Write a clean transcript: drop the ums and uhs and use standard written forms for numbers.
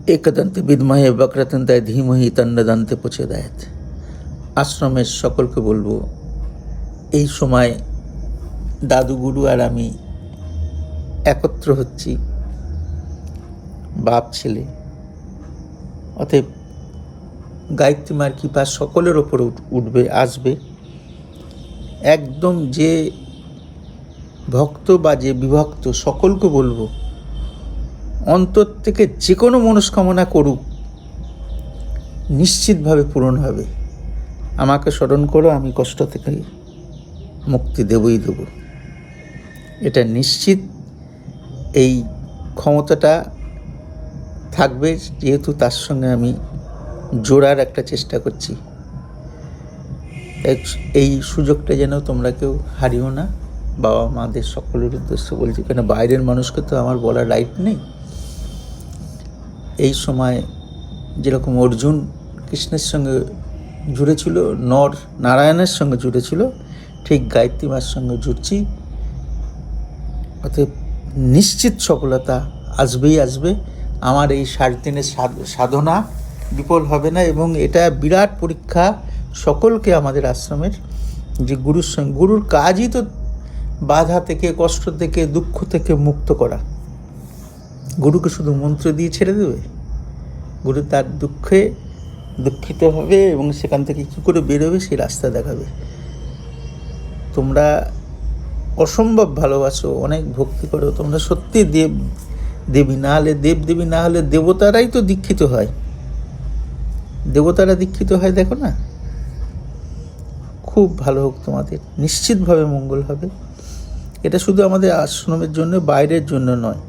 एकदन्ते विद्महे वक्रतुण्डाय धीमहि तन्नो दन्ते प्रचोदयात्। আশ্রমের সকলকে বলবো, এই সময় দাদু গুরু আর আমি একত্র হচ্ছি, বাপ ছেলে। অতএব গায়ত্রী মার কৃপা সকলের ওপর উঠবে, আসবে। একদম যে ভক্ত বা যে বিভক্ত সকলকে বলবো, অন্তর থেকে যে কোনো মনস্কামনা করুক, নিশ্চিতভাবে পূরণ হবে। আমাকে স্মরণ করো, আমি কষ্ট থেকে মুক্তি দেবই দেব, এটা নিশ্চিত। এই ক্ষমতাটা থাকবে, যেহেতু তার সঙ্গে আমি জোড়ার একটা চেষ্টা করছি। এই সুযোগটা যেন তোমরা কেউ হারিও না। বাবা মাদের সকলের উদ্দেশ্য বলছি, কেন বাইরের মানুষকে তো আমার বলার রাইট নেই। এই সময় যেরকম অর্জুন কৃষ্ণের সঙ্গে জুড়েছিল, নর নারায়ণের সঙ্গে জুড়েছিল, ঠিক গায়ত্রী মার সঙ্গে জুড়ছি। অতএব নিশ্চিত সফলতা আসবেই আসবে। আমার এই 3.5 দিনের সাধনা বিফল হবে না, এবং এটা বিরাট পরীক্ষা সকলকে। আমাদের আশ্রমের যে গুরুর সঙ্গে, গুরুর কাজই তো বাধা থেকে, কষ্ট থেকে, দুঃখ থেকে মুক্ত করা। গুরুকে শুধু মন্ত্র দিয়ে ছেড়ে দেবে? গুরু তার দুঃখে দুঃখিত হবে এবং সেখান থেকে কী করে বেরোবে সেই রাস্তা দেখাবে। তোমরা অসম্ভব ভালোবাসো, অনেক ভক্তি করো, তোমরা সত্যি দেবী না হলে, দেবদেবী না হলে দেবতারাই তো দীক্ষিত হয়। দেবতারা দীক্ষিত হয়, দেখো না। খুব ভালো হোক তোমাদের, নিশ্চিতভাবে মঙ্গল হবে। এটা শুধু আমাদের আশ্রমের জন্য, বাইরের জন্য নয়।